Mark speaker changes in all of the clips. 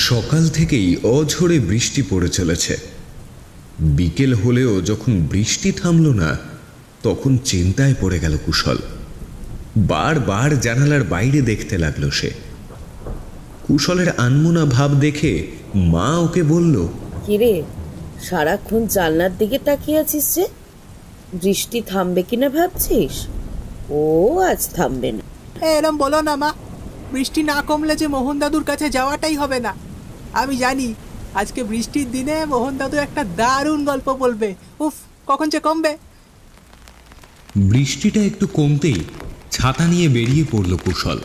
Speaker 1: সকাল থেকেই অঝোরে বৃষ্টি পড়ে চলেছে। বিকেল হলেও যখন বৃষ্টি থামল না, তখন চিন্তায় পড়ে গেল কুশল। বারবার জানালার বাইরে দেখতে লাগলো সে। কুশলের আনমনা ভাব দেখে মা ওকে বলল,
Speaker 2: কিরে, সারাক্ষণ জানলার দিকে তাকিয়ে আছিস যে? বৃষ্টি থামবে কিনা ভাবছিস? ও আজ থামবে না।
Speaker 3: এরম বলো না মা, বৃষ্টি না কমলে যে মোহন দাদুর কাছে যাওয়াটাই হবে না। আমি জানি আজকে বৃষ্টির দিনে মোহন দাদু একটা দারুণ গল্প বলবে। উফ, কখন যে কমবে।
Speaker 1: বৃষ্টিটা একটু কমতেই ছাতা নিয়ে বেরিয়ে পড়ল কুশল।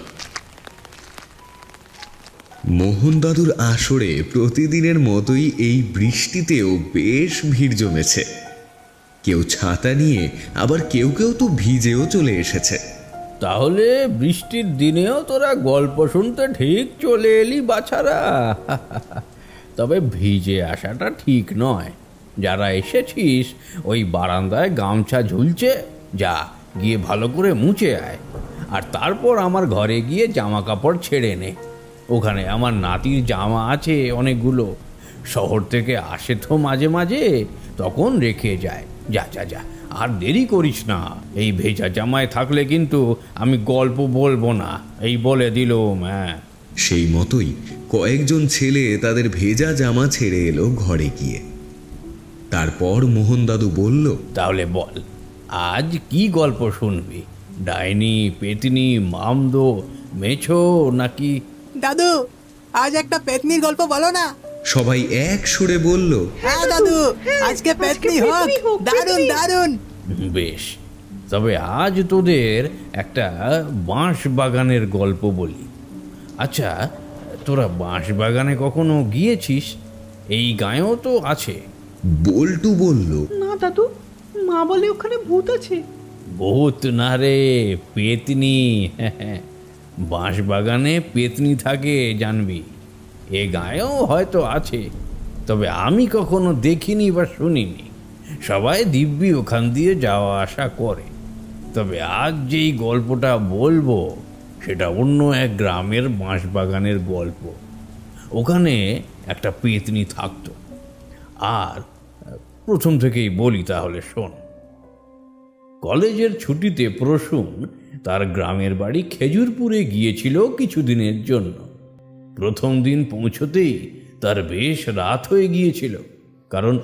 Speaker 1: মোহন দাদুর আসরে প্রতিদিনের মতোই এই বৃষ্টিতেও বেশ ভিড় জমেছে। কেউ ছাতা নিয়ে, আবার কেউ কেউ তো ভিজেও চলে এসেছে।
Speaker 4: তাহলে বৃষ্টির দিনেও তোরা গল্প শুনতে ঠিক চলে এলি বাছারা। তবে ভিজে আসাটা ঠিক নয়। যারা এসেছিস ওই বারান্দায় গামছা ঝুলছে, যা গিয়ে ভালো করে মুছে আয়। আর তারপর আমার ঘরে গিয়ে জামা কাপড় ছেড়ে নে। ওখানে আমার নাতির জামা আছে অনেকগুলো, শহর থেকে আসে তো মাঝে মাঝে, তখন রেখে যায়। যা যা যা, আর দেরি করিস না। এই ভেজা জামায় থাকলে কিন্তু আমি গল্প বলবো না, এই বলে দিলুম। হ্যাঁ।
Speaker 1: সেই মতোই কয়েকজন ছেলে তাদের ভেজা জামা ছেড়ে এলো ঘরে গিয়ে। তারপর মোহন দাদু বলল,
Speaker 4: তাহলে বল, আজ কি গল্প শুনবি? ডাইনি, পেতনি, মামদো, মেছো নাকি?
Speaker 3: দাদু, আজ একটা পেতনির গল্প বলো না।
Speaker 1: সবাই এক সুরে বলল,
Speaker 3: হ্যাঁ দাদু, আজকে পেতনি হোক। দারুণ দারুণ।
Speaker 4: বেশ, তবে আজ তোদের একটা বাঁশ বাগানের গল্প বলি। আচ্ছা, তোরা বাঁশ বাগানে কখনো গিয়েছিস? এই গাঁয়েও তো আছে।
Speaker 1: বল্টু বলল,
Speaker 5: না দাদু, মা বলে ওখানে ভূত আছে।
Speaker 4: ভূত না রে, পেতনি। বাঁশ বাগানে পেতনি থাকে জানবি। এ গাঁয়েও হয়তো আছে, তবে আমি কখনো দেখিনি বা শুনিনি। সবাই দিব্যি ওখান দিয়ে যাওয়া আসা করে। তবে আজ যেই গল্পটা বলবো সেটা অন্য এক গ্রামের বাঁশ বাগানের গল্প। ওখানে একটা পেতনি থাকতো। আর প্রথম থেকেই বলি, তাহলে শোন। কলেজের ছুটিতে প্রসূন তার গ্রামের বাড়ি খেজুরপুরে গিয়েছিল কিছুদিনের জন্য। প্রথম দিন পৌঁছতেই তার বেশ রাত হয়ে গিয়েছিল, কারণ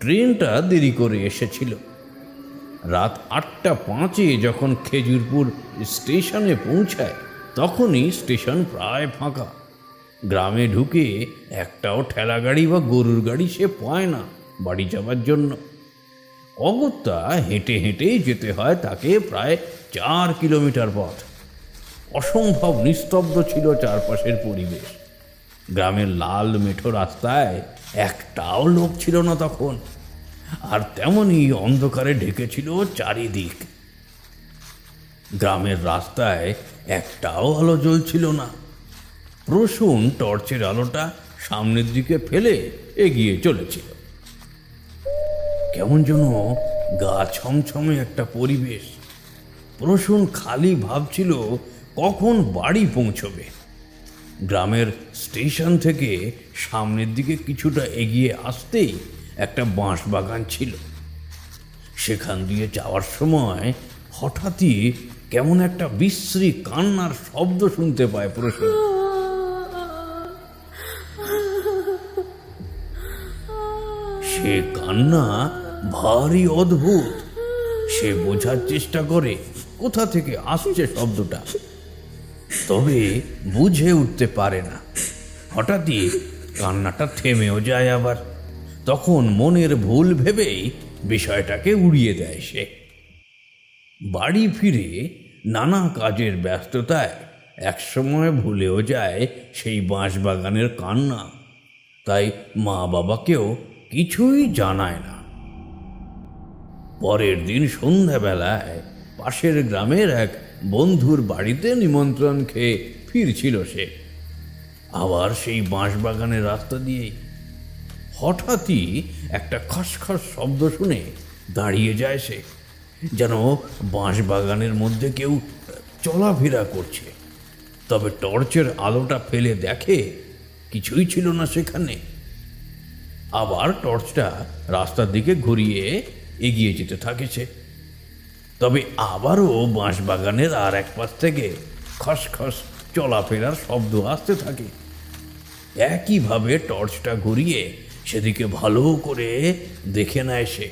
Speaker 4: ট্রেনটা দেরি করে এসেছিল। রাত 8:05 যখন খেজুরপুর স্টেশনে পৌঁছায়, তখনই স্টেশন প্রায় ফাঁকা। গ্রামে ঢুকে একটাও ঠেলা গাড়ি বা গরুর গাড়ি সে পায় না বাড়ি যাওয়ার জন্য। অগত্যা হেঁটে হেঁটেই যেতে হয় তাকে প্রায় 4 কিলোমিটার পথ। অসম্ভব নিস্তব্ধ ছিল চারপাশের পরিবেশ। গ্রামের লাল মেঠো রাস্তায় একটাও লোক ছিল না তখন, আর তেমনই অন্ধকারে ঢেকেছিল চারিদিক। গ্রামের রাস্তায় একটাও আলো জ্বলছিল না। প্রসূন টর্চের আলোটা সামনের দিকে ফেলে এগিয়ে চলেছিল। কেমন যেন গা ছমছমে একটা পরিবেশ। প্রসূন খালি ভাবছিল কখন বাড়ি পৌঁছবে। গ্রামের স্টেশন থেকে সামনের দিকে কিছুটা এগিয়ে আসতেই একটা বাঁশ বাগান ছিল। সেখান দিয়ে যাওয়ার সময় হঠাৎই কেমন একটা বিশ্রী কান্নার শব্দ শুনতে পায় প্রসূন। সে কান্না ভারী অদ্ভুত। সে বোঝার চেষ্টা করে কোথা থেকে আসছে শব্দটা, তবে বুঝে উঠতে পারে না। হঠাৎই কান্নাটা থেমেও যায় আবার। তখন মনের ভুল ভেবেই বিষয়টাকে উড়িয়ে দেয় সে। বাড়ি ফিরে নানা কাজের ব্যস্ততায় একসময় ভুলেও যায় সেই বাঁশবাগানের কান্না। তাই মা বাবাকেও কিছুই জানায় না। পরের দিন সন্ধ্যাবেলায় পাশের গ্রামের এক বন্ধুর বাড়িতে নিমন্ত্রণ খেয়ে ফিরছিল সে। আবার সেই বাঁশবাগানের রাস্তা দিয়েই হঠাৎই একটা খসখস শব্দ শুনে দাঁড়িয়ে যায় সে, যেন বাঁশবাগানের মধ্যে কেউ চলাফেরা করছে। তবে টর্চের আলোটা ফেলে দেখে কিছুই ছিল না সেখানে। আবার টর্চটা রাস্তার দিকে ঘুরিয়ে এগিয়ে যেতে থাকে সে। তবে আবারও বাঁশবাগানের আর এক পাশ থেকে খসখস চলাফেরার শব্দ আসতে থাকে। একইভাবে টর্চটা ঘুরিয়ে সেদিকে ভালো করে দেখে নেয় সে,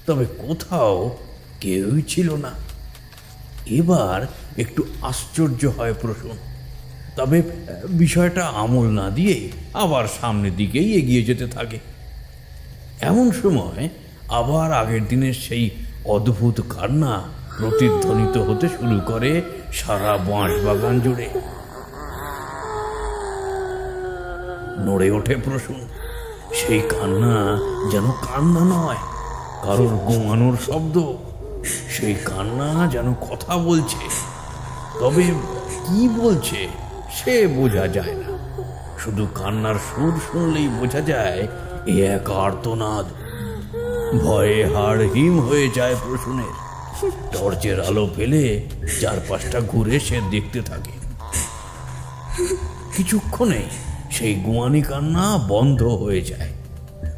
Speaker 4: তবে কোথাও কেউই ছিল না। এবার একটু আশ্চর্য হয় প্রসূন, তবে বিষয়টা আমল না দিয়ে আবার সামনের দিকেই এগিয়ে যেতে থাকে। এমন সময় আবার আগের দিনের সেই অদ্ভুত কান্না প্রতিধ্বনিত হতে শুরু করে সারা বাঁশবাগান জুড়ে। নড়ে ওঠে প্রসূন। সেই কান্না যেন কান্না নয়, কারোর ঘুমানোর শব্দ। সেই কান্না যেন কথা বলছে, তবে কি বলছে সে বোঝা যায় না। শুধু কান্নার সুর শুনলেই বোঝা যায় এ এক আর্তনাদ। ভয়ে হাড় হিম হয়ে যায় প্রসূনের। টর্চের আলো ফেলে চারপাশটা ঘুরে সে দেখতে থাকে। কিছুক্ষণে সেই গোয়ানি কান্না বন্ধ হয়ে যায়।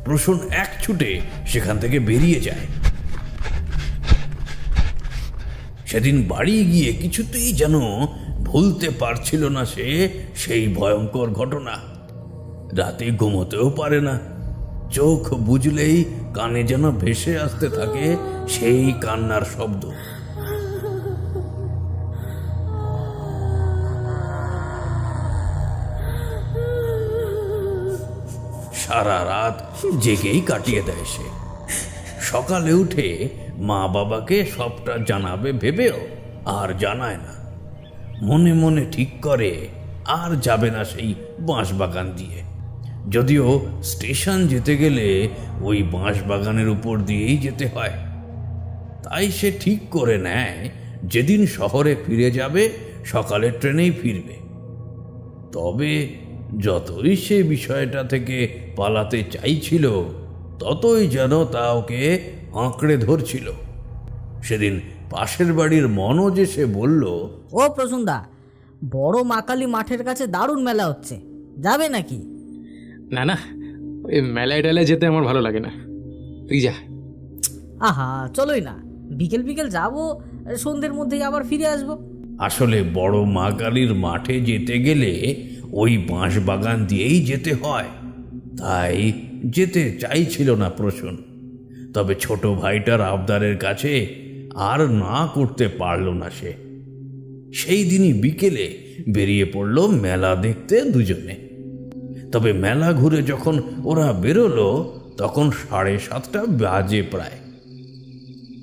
Speaker 4: প্রসূন এক ছুটে সেখান থেকে বেরিয়ে যায়। সেদিন বাড়ি গিয়ে কিছুতেই যেন ভুলতে পারছিল না সে সেই ভয়ঙ্কর ঘটনা। রাতে ঘুমোতেও পারে না। চোখ বুঝলেই কানে যেন ভেসে আসতে থাকে সেই কান্নার শব্দ। সারা রাত জেগেই কাটিয়ে দেয় সে। সকালে উঠে মা বাবাকে সবটা জানাবে ভেবেও আর জানায় না। মনে মনে ঠিক করে আর যাবে না সেই বাঁশবাগান দিয়ে। যদিও স্টেশন যেতে গেলে ওই বাঁশবাগানের উপর দিয়েই যেতে হয়। তাই সে ঠিক করে নেয় যেদিন শহরে ফিরে যাবে সকালের ট্রেনেই ফিরবে। তবে যতই সে বিষয়টা থেকে পালাতে চাইছিল, ততই যেন তা ওকে আঁকড়ে ধরছিল। সেদিন পাশের বাড়ির মনোজ এসে বলল,
Speaker 6: ও প্রসুন্দা, বড় মাকালী মাঠের কাছে দারুণ মেলা হচ্ছে, যাবে নাকি?
Speaker 7: না না, ওই মেলায় টেলায় যেতে আমার ভালো লাগে না, তুই যা।
Speaker 6: আহা, চলোই না, বিকেল বিকেল যাবো, সন্ধ্যের মধ্যেই আবার ফিরে আসবো।
Speaker 4: আসলে বড় মা কালীর মাঠে যেতে গেলে ওই বাঁশবাগান দিয়েই যেতে হয়। তাই যেতে চাইছিল না প্রসূন। তবে ছোট ভাইটার আবদারের কাছে আর না করতে পারল না সে। সেই দিনই বিকেলে বেরিয়ে পড়ল মেলা দেখতে দুজনে। তবে মেলা ঘুরে যখন ওরা বেরোলো তখন 7:30 বাজে প্রায়।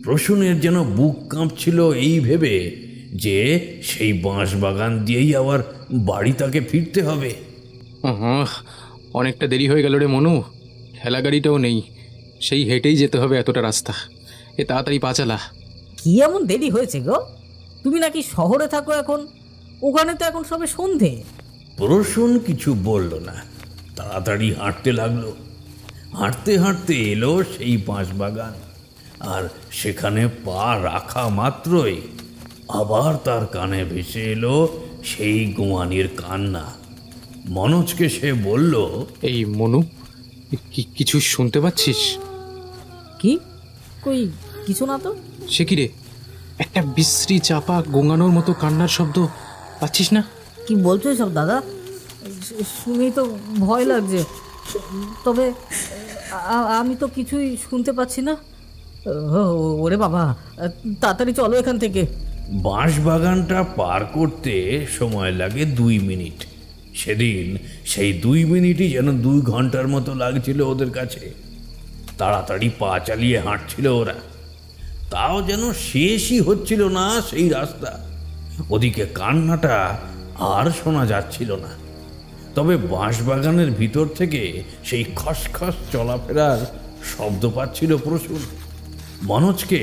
Speaker 4: প্রসূনের যেন বুক কাঁপছিল এই ভেবে যে সেই বাঁশবাগান দিয়েই আবার বাড়ি তাকে ফিরতে হবে।
Speaker 7: অনেকটা দেরি হয়ে গেল রে মনু, ঠেলা গাড়িটাও নেই, সেই হেঁটেই যেতে হবে এতটা রাস্তা। এ তাড়াতাড়ি পা চালা।
Speaker 6: কি এমন দেরি হয়েছে গো? তুমি নাকি শহরে থাকো এখন? ওখানে তো এখন সবে সন্ধে।
Speaker 4: প্রসূন কিছু বলল না, তাড়াতাড়ি হাঁটতে লাগলো। হাঁটতে হাঁটতে এলো সেই বাঁশবাগান, আর সেখানে পা রাখা মাত্রই আবার তার কানে ভেসে এলো সেই গোয়ানির কান্না। মনোজকে সে বলল,
Speaker 7: এই মনু, কিছু শুনতে পাচ্ছিস?
Speaker 6: কি? কই, কিছু না তো।
Speaker 7: সে কি রে, একটা বিশ্রী চাপা গোঙানোর মতো কান্নার শব্দ পাচ্ছিস না?
Speaker 6: কি বলছো সব দাদা? শুনেই তো ভয় লাগছে। তবে আমি তো কিছুই শুনতে পাচ্ছি না। ওরে বাবা, তাড়াতাড়ি চলো এখান থেকে।
Speaker 4: বাঁশবাগানটা পার করতে সময় লাগে 2 মিনিট। সেদিন সেই 2 মিনিটই যেন 2 ঘন্টার মতো লাগছিল ওদের কাছে। তাড়াতাড়ি পা চালিয়ে হাঁটছিল ওরা, তাও যেন শেষই হচ্ছিল না সেই রাস্তা। ওদিকে কান্নাটা আর শোনা যাচ্ছিল না। তবে বাঁশবাগানের ভিতর থেকে সেই খসখস চলাফেরার শব্দ পাচ্ছিল প্রচুর। মনোজকে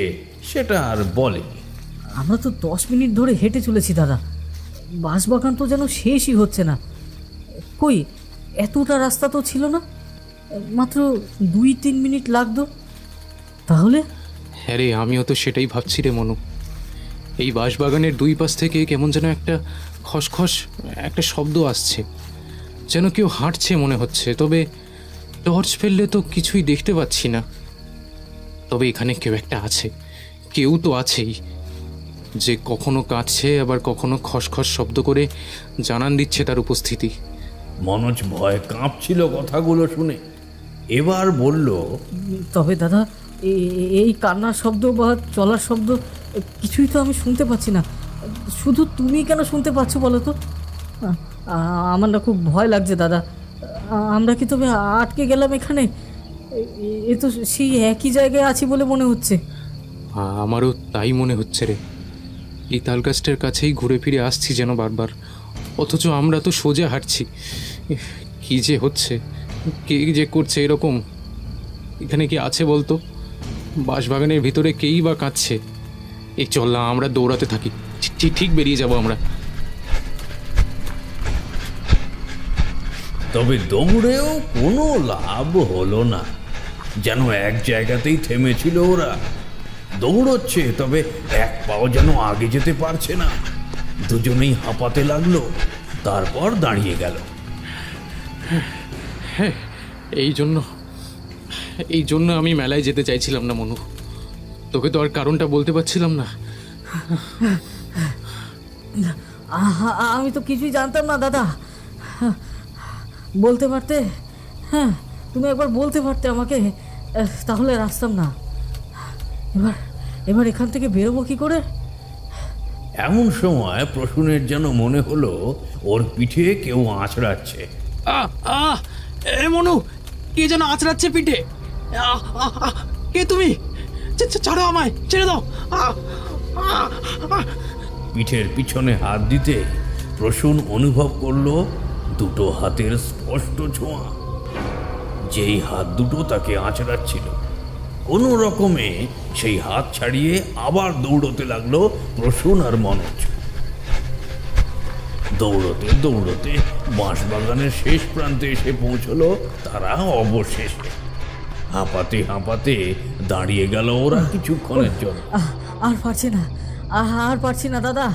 Speaker 4: সেটা আর বলেনি।
Speaker 6: আমরা তো 10 মিনিট ধরে হেঁটে চলেছি দাদা, বাঁশবাগান তো যেন শেষই হচ্ছে না। কই, এতটা রাস্তা তো ছিল না, মাত্র 2-3 মিনিট লাগতো তাহলে।
Speaker 7: হ্যাঁ রে, আমিও তো সেটাই ভাবছি রে মনু। এই বাঁশবাগানের 2 পাশ থেকে কেমন যেন একটা খসখস একটা শব্দ আসছে, যেন কেউ হাঁটছে মনে হচ্ছে, তবে টর্চ ফেললে তো কিছুই দেখতে পাচ্ছি না। তবে এখানে কেউ একটা আছে, কেউ তো আছেই, যে কখনো কাঁদছে আবার কখনো খসখস শব্দ করে জানান দিচ্ছে তার উপস্থিতি।
Speaker 4: মনোজ ভয়ে কাঁপছিল কথাগুলো শুনে। এবার বলল,
Speaker 6: তবে দাদা এই কান্নার শব্দ বা চলার শব্দ কিছুই তো আমি শুনতে পাচ্ছি না। শুধু তুমি কেন শুনতে পাচ্ছ বলো তো? আমার না খুব ভয় লাগছে দাদা। আমরা কি তবে আটকে গেলাম এখানে? এ তো সেই একই জায়গায় আছি বলে মনে হচ্ছে।
Speaker 7: আমারও তাই মনে হচ্ছে রে। এই তালগাছটার কাছেই ঘুরে ফিরে আসছি যেন বারবার, অথচ আমরা তো সোজা হাঁটছি। কি যে হচ্ছে, কে যে করছে এরকম? এখানে কি আছে বলতো? বাঁশবাগানের ভিতরে কেই বা কাঁদছে। এই চল না, আমরা দৌড়াতে থাকি, ঠিক বেরিয়ে যাব আমরা।
Speaker 4: তবে দৌড়েও কোনো লাভ হলো না, যেন এক জায়গাতেই থেমেছিল ওরা। দৌড়চ্ছে, তবে এক পাও যেন আগে যেতে পারছে না। দুজনেই হাঁপাতে লাগলো, তারপর দাঁড়িয়ে গেল।
Speaker 7: হ্যাঁ, এই জন্য আমি মেলায় যেতে চাইছিলাম না মনু। তোকে তো আর কারণটা বলতে পারছিলাম না।
Speaker 6: আমি তো কিছুই জানতাম না দাদা। বলতে পারতে? হ্যাঁ, তুমি একবার বলতে পারতে আমাকে, তাহলে আসতাম না। এবার এখান থেকে বেরোবো কি করে?
Speaker 4: এমন সময় প্রসূনের যেন মনে হলো ওর পিঠে কেউ আঁচড়াচ্ছে।
Speaker 3: এ মনু, কে যেন আঁচড়াচ্ছে পিঠে। কে তুমি? ছাড়ো আমায়, ছেড়ে দাও।
Speaker 4: পিঠের পিছনে হাত দিতে প্রসূন অনুভব করলো দুটো হাতের স্পষ্ট ছোঁয়া। যেই হাত দুটো তাকে আঁচড়াচ্ছিল, কোনো রকমে সেই হাত ছাড়িয়ে আবার দৌড়তে লাগলো প্রসূন আর মনোজ। দৌড়তে দৌড়তে বাঁশবাগানের শেষ প্রান্তে এসে পৌঁছলো তারা অবশেষে। হাঁপাতে হাঁপাতে দাঁড়িয়ে গেল ওরা কিছুক্ষণের জন্য।
Speaker 6: আর পারছি না দাদা।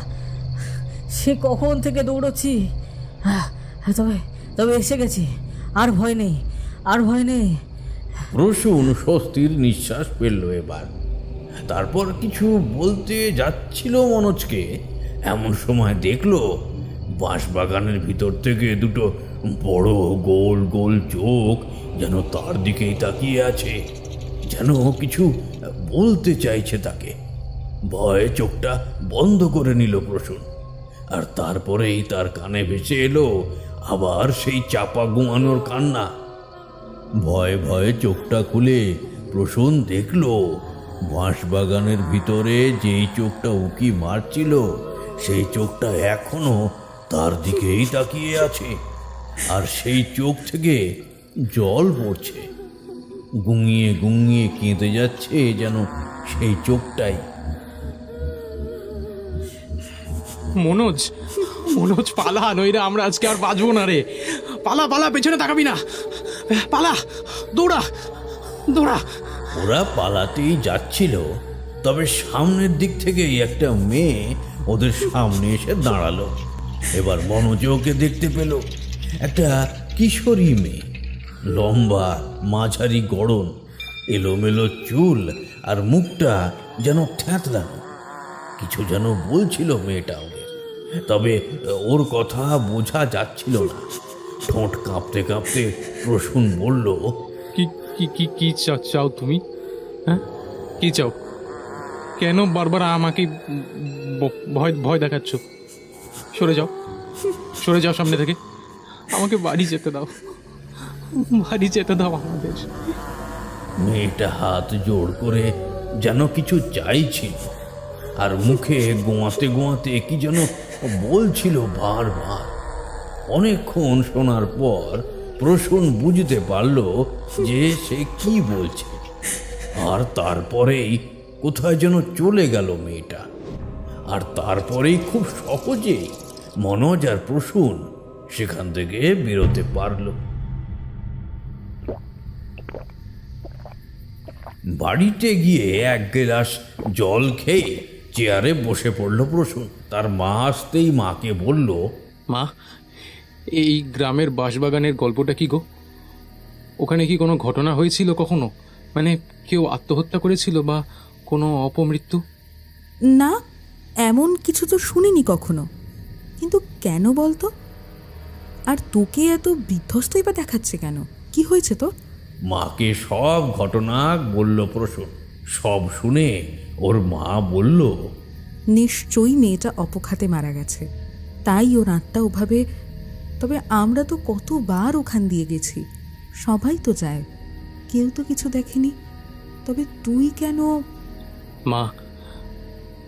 Speaker 6: সে কখন থেকে দৌড়চ্ছি। তবে এসে গেছি, আর ভয় নেই।
Speaker 4: প্রসূন স্বস্তির নিঃশ্বাস ফেলল এবার। তারপর কিছু বলতে যাচ্ছিল মনোজকে, এমন সময় দেখলো বাঁশবাগানের ভিতর থেকে দুটো বড় গোল গোল চোখ যেন তার দিকেই তাকিয়ে আছে, যেন কিছু বলতে চাইছে তাকে। ভয়ে চোখটা বন্ধ করে নিল প্রসূন। আর তারপরেই তার কানে ভেসে এলো আবার সেই চাপা ঘুমানোর কান্না। ভয়ে ভয়ে চোখটা খুলে প্রসূন দেখল বাঁশবাগানের ভিতরে যেই চোখটা উকি মারছিল, সেই চোখটা এখনো তার দিকেই তাকিয়ে আছে। আর সেই চোখ থেকে জল পড়ছে, গুঙিয়ে গুঙিয়ে কেঁদে যাচ্ছে যেন সেই চোখটাই।
Speaker 7: মনোজ, পালা, নইলে আমরা আজকে আর বাঁচবো না রে। পালা, পেছনে তাকাবি না। পালা, দৌড়া।
Speaker 4: ওরা পালাতেই যাচ্ছিল, তবে সামনের দিক থেকেই একটা মেয়ে ওদের সামনে এসে দাঁড়ালো। এবার মনোজ ওকে দেখতে পেল। একটা কিশোরী মেয়ে, লম্বা মাঝারি গড়ন, এলোমেলো চুল, আর মুখটা যেন থ্যাতলানো। কিছু যেন বলছিল মেয়েটা ওদের, তবে ওর কথা বোঝা যাচ্ছিল না। ঠোঁট কাঁপতে কাঁপতে প্রসূন বলল,
Speaker 7: কি চাও তুমি? হ্যাঁ, কি চাও? কেন বারবার আমাকে ভয় দেখাচ্ছ? সরে যাও সামনে থেকে। আমাকে বাড়ি যেতে দাও আমাদের।
Speaker 4: মেয়েটা হাত জোড় করে যেন কিছু চাইছিল, আর মুখে গোয়াতে গোয়াতে কি যেন বলছিল বারবার। অনেকক্ষণ শোনার পর প্রসূন বুঝতে পারল যে সে কি বলছে। আর তারপরেই কোথায় যেন চলে গেল মেয়েটা। আর তারপরেই খুব সহজেই মনোজ আর প্রসূন সেখান থেকে বেরোতে পারল। বাড়িতে গিয়ে এক গ্লাস জল খেয়ে চেয়ারে বসে পড়ল প্রসূন। তার মা আসতেই মাকে বলল,
Speaker 7: মা, এই গ্রামের বাঁশবাগানের গল্পটা কি গো? ওখানে কি কোনো ঘটনা হয়েছিল কখনো? মানে কেউ আত্মহত্যা করেছিল বা কোনো অপমৃত্যু?
Speaker 8: না, এমন কিছু তো শুনিনি কখনো। কিন্তু কেন বলতো? আর তোকে এত বিধ্বস্তই বা দেখাচ্ছে কেন? কি হয়েছে তো?
Speaker 4: মাকে সব ঘটনা বলল প্রসূন। সব শুনে ওর মা বলল,
Speaker 8: নিশ্চয়ই মেয়েটা অপঘাতে মারা গেছে, তাই ওর আত্মা ওভাবে। তবে আমরা তো কতবার ওখান দিয়ে গেছি, সবাই তো যায়, কেউ তো কিছু দেখেনি। তবে তুই কেন?
Speaker 7: মা,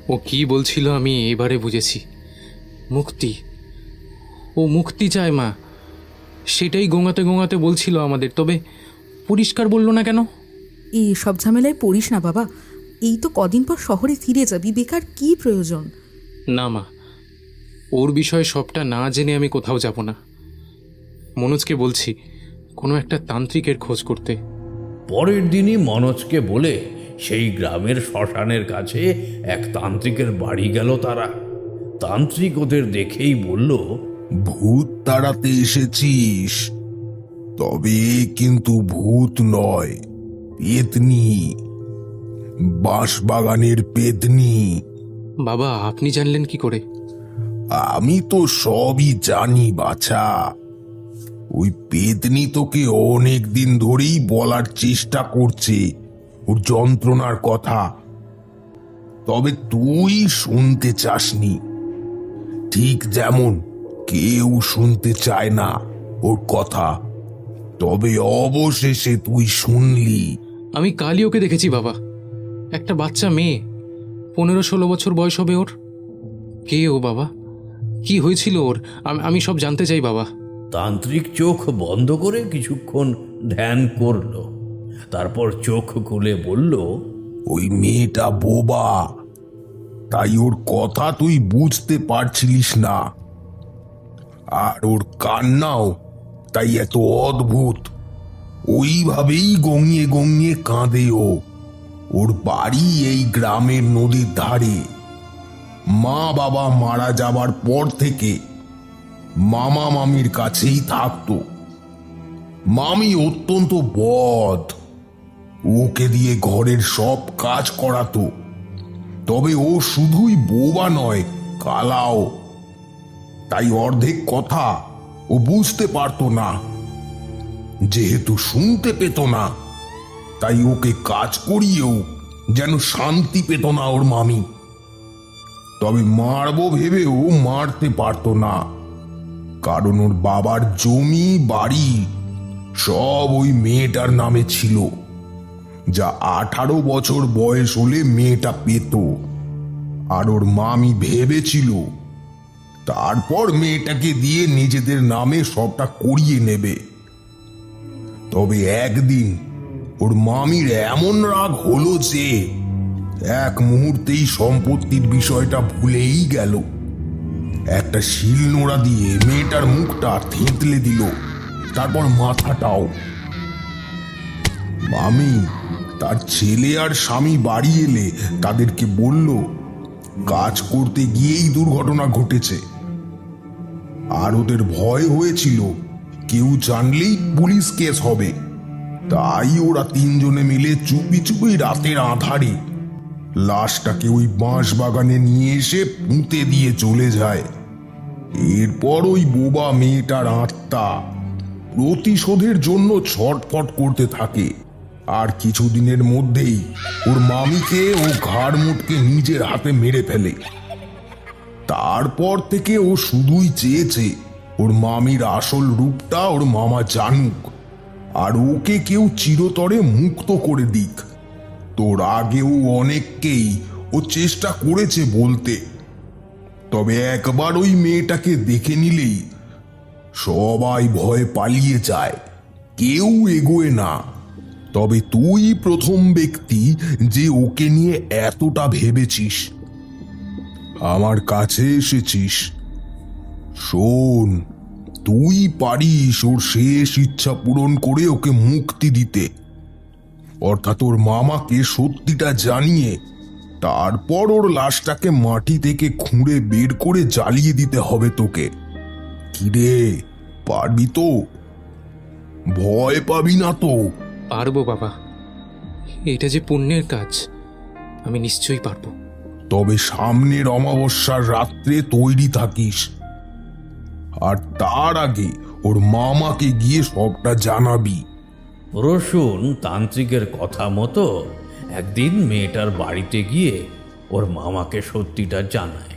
Speaker 7: ও কি বলছিল আমি এবারে বুঝেছি। মুক্তি, ও মুক্তি চায় মা, সেটাই গোঙাতে গোঙাতে বলছিল আমাদের। তবে পরিষ্কার বললো না কেন?
Speaker 8: এই সব ঝামেলায় পড়িস না বাবা, এই তো কদিন পর শহরে ফিরে যাবি, বেকার কি প্রয়োজন?
Speaker 7: না মা, ওর বিষয়ে সবটা না জেনে আমি কোথাও যাব না। মনোজকে বলছি কোনো একটা তান্ত্রিকের খোঁজ করতে।
Speaker 4: পরের দিনই মনোজকে বলে সেই গ্রামের শ্মশানের কাছে এক তান্ত্রিকের বাড়ি গেল তারা। তান্ত্রিক ওদের দেখেই বলল,
Speaker 9: ভূত তাড়াতে এসেছিস? তবে কিন্তু ভূত নয়, পেতনি, বাঁশবাগানের পেতনি।
Speaker 7: বাবা, আপনি জানলেন কি করে?
Speaker 9: আমি তো সবই জানি বাছা। ওই পেতনি তোকে অনেক দিন ধরেই বলার চেষ্টা করছে ওর যন্ত্রণার কথা, তবে তুই শুনতে চাসনি। ঠিক যেমন কেউ শুনতে চায় না ওর কথা, তবে অবশেষে তুই শুনলি।
Speaker 7: আমি কালই ওকে দেখেছি বাবা, একটা বাচ্চা মেয়ে, 15-16 বছর বয়স হবে ওর। কে ও বাবা? কি হয়েছিল ওর? আমি সব জানতে চাই বাবা।
Speaker 4: তান্ত্রিক চোখ বন্ধ করে কিছুক্ষণ ধ্যান করল, তারপর চোখ খুলে বলল,
Speaker 9: ওই মেয়েটা বোবা, তাই ওর কথা তুই বুঝতে পারছিলিস না। আর ওর কান্নাও তাই এত অদ্ভুত। ওইভাবেই গঙিয়ে গঙিয়ে কাঁদে ও। ওর বাড়ি এই গ্রামের নদীর ধারে। মা বাবা মারা যাবার পর থেকে মামা মামির কাছেই থাকতো। মামি অত্যন্ত বদ, ওকে দিয়ে ঘরের সব কাজ করাতো। তবে ও শুধুই বোবা নয়, কালাও। তাই অর্ধেক কথা ও বুঝতে পারতো না। যেহেতু শুনতে পেত না, তাই ওকে কাজ করিয়েও যেন শান্তি পেত না ওর মামি। তবে মারবো ভেবেও মারতে পারতো না, কারণ ওর বাবার জমি বাড়ি সব ওই মেয়েটার নামে ছিল, যা 18 বছর বয়স হলে মেয়েটা পেত। আর ওর মামি ভেবেছিল তারপর মেয়েটাকে দিয়ে নিজেদের নামে সবটা করিয়ে নেবে। তবে একদিন ওর মামির এমন রাগ হলো যে এক মুহূর্তেই সম্পত্তির বিষয়টা ভুলেই গেল। একটা শিলনোড়া দিয়ে মেয়েটার মুখটা থেঁতলে দিল, তারপর মাথাটাও। মামি তার ছেলে আর স্বামী বাড়ি এলে তাদেরকে বলল কাজ করতে গিয়েই দুর্ঘটনা ঘটেছে। আর ওদের ভয় হয়েছিল কেউ জানলেই পুলিশ কেস হবে, তাই ওরা 3 জনে মিলে চুপি চুপি রাতের আঁধারে লাশটাকে ওই বাঁশ বাগানে নিয়ে এসে পুঁতে দিয়ে চলে যায়। এরপর ওই বোবা মেয়েটার আত্মা প্রতিশোধের জন্য ছটফট করতে থাকে। আর কিছুদিনের মধ্যেই ওর মামিকে ও ঘাড় মুটকে নিজের হাতে মেরে ফেলে। তারপর থেকে ও শুধুই চেয়েছে ওর মামির আসল রূপটা ওর মামা জানুক, আর ওকে কেউ চিরতরে মুক্ত করে দিক। তোর আগেও অনেককেই ও চেষ্টা করেছে বলতে, তবে একবার ওই মেয়েটাকে দেখে নিলেই সবাই ভয়ে পালিয়ে যায়, কেউ এগোয় না। তবে তুই প্রথম ব্যক্তি যে ওকে নিয়ে এতটা ভেবেছিস। আমার কাছে এসেছিস। শোন, তুই পারিস ওর শেষ ইচ্ছা পূরণ করে ওকে মুক্তি দিতে, অর্থাৎ ওর মামাকে সত্যিটা জানিয়ে তারপর ওর লাশটাকে মাটি থেকে খুঁড়ে বের করে জ্বালিয়ে দিতে হবে তোকে। কিরে, পারবি তো? ভয় পাবি না তো?
Speaker 7: পারবো বাবা, এটা যে পুণ্যের কাজ, আমি নিশ্চয়ই পারবো।
Speaker 9: তবে সামনের অমাবস্যার রাত্রে তৈরি থাকিস, আর তার আগে ওর মামাকে গিয়ে সবটা জানাবি।
Speaker 4: রসুন তান্ত্রিকের কথা মতো একদিন মেয়েটার বাড়িতে গিয়ে ওর মামাকে সত্যিটা জানায়,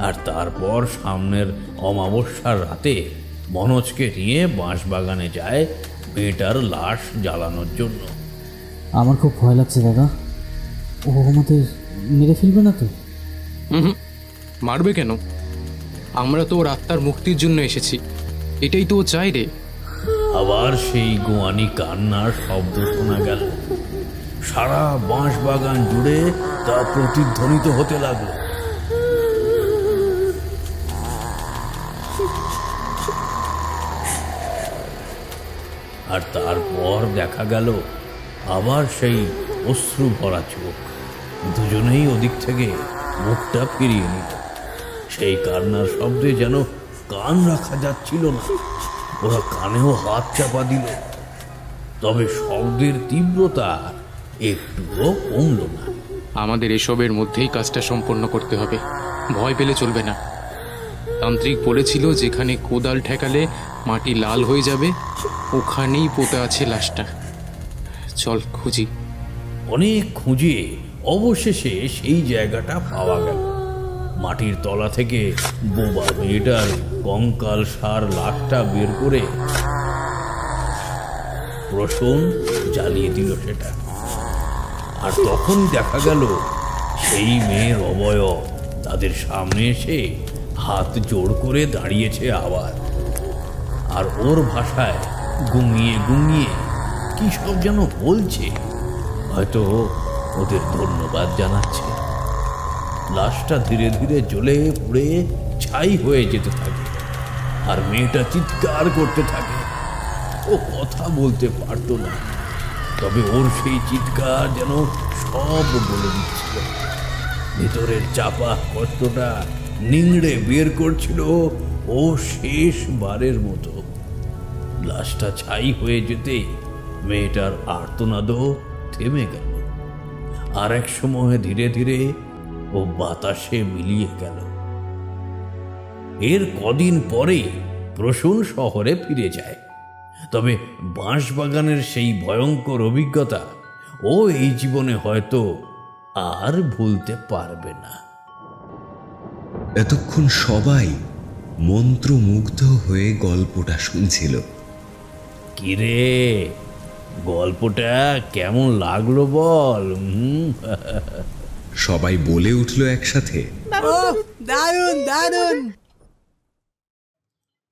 Speaker 4: আর তারপর সামনের অমাবস্যার রাতে মনোজকে নিয়ে বাঁশবাগানে যায় মেয়েটার লাশ জ্বালানোর জন্য।
Speaker 6: আমার খুব ভয় লাগছে দাদা, ও আমাদের মেরে ফেলবে না তো?
Speaker 7: মারবে কেন? আমরা তো ওর আত্মার মুক্তির জন্য এসেছি, এটাই তো ও চাই রে।
Speaker 4: আবার সেই গোয়ানি কান্নার শব্দ শোনা গেল। সারা বাঁশবাগান জুড়ে তা প্রতিধ্বনিত হতে লাগলো। আর তারপর দেখা গেল আবার সেই অশ্রু ভরা চোখ। দুজনেই ওদিক থেকে মুখটা ফিরিয়ে নিল। সেই কান্নার শব্দে যেন কান রাখা যাচ্ছিল না। ওরা কানেও হাত চাপা দিল, তবে শব্দের তীব্রতা একটুও কমল না।
Speaker 7: আমাদের এসবের মধ্যেই কাজটা সম্পন্ন করতে হবে, ভয় পেলে চলবে না। তান্ত্রিক বলেছিল যেখানে কোদাল ঠেকালে মাটি লাল হয়ে যাবে, ওখানেই পোতা আছে লাশটা। চল খুঁজি।
Speaker 4: অনেক খুঁজে অবশেষে সেই জায়গাটা পাওয়া গেল। মাটির তলা থেকে বোবা মেয়েটার কঙ্কাল সার লাশটা বের করে রসুন জ্বালিয়ে দিল সেটা। আর তখন দেখা গেল সেই মেয়ের অবয়ব তাদের সামনে এসে হাত জোড় করে দাঁড়িয়েছে আবার। আর ওর ভাষায় গুঙিয়ে গুঙিয়ে কি সব যেন বলছে, হয়তো ওদের ধন্যবাদ জানাচ্ছে। লাশটা ধীরে ধীরে জ্বলে পুড়ে ছাই হয়ে যেতে থাকে, আর মেয়েটা চিৎকার করতে থাকে। ও কথা বলতে পারতো না, তবে ওর সেই চিৎকার যেন সব বলে দিচ্ছিল। ভেতরের চাপা কষ্টটা নিংড়ে বের করছিল ও শেষবারের মতো। লাশটা ছাই হয়ে যেতে মেয়েটার আর্তনাদও থেমে গেল, আর এক সময় ধীরে ধীরে ও বাতাসে মিলিয়ে গেল। এর কদিন পরে প্রসূন শহরে ফিরে যায়, তবে বাঁশবাগানের সেই ভয়ঙ্কর অভিজ্ঞতা ও এই জীবনে হয়তো আর ভুলতে পারবে না।
Speaker 1: এতক্ষণ সবাই মন্ত্রমুগ্ধ হয়ে গল্পটা শুনছিল।
Speaker 4: কিরে, গল্পটা কেমন লাগলো বল?
Speaker 1: সবাই বলে উঠল একসাথে,
Speaker 3: ও দারুণ দারুণ।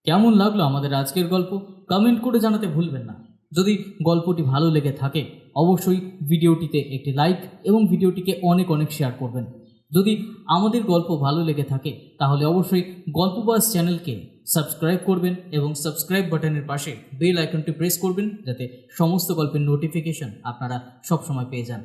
Speaker 6: কেমন লাগলো আমাদের আজকের গল্প কমেন্ট করে জানাতে ভুলবেন না। যদি গল্পটি ভালো লেগে থাকে অবশ্যই ভিডিওটিতে একটি লাইক এবং ভিডিওটিকে অনেক অনেক শেয়ার করবেন। যদি আমাদের গল্প ভালো লেগে থাকে তাহলে অবশ্যই গল্পবাস চ্যানেলকে সাবস্ক্রাইব করবেন এবং সাবস্ক্রাইব বাটনের পাশে বেল আইকনটি প্রেস করবেন, যাতে সমস্ত গল্পের নোটিফিকেশন আপনারা সবসময় পেয়ে যান।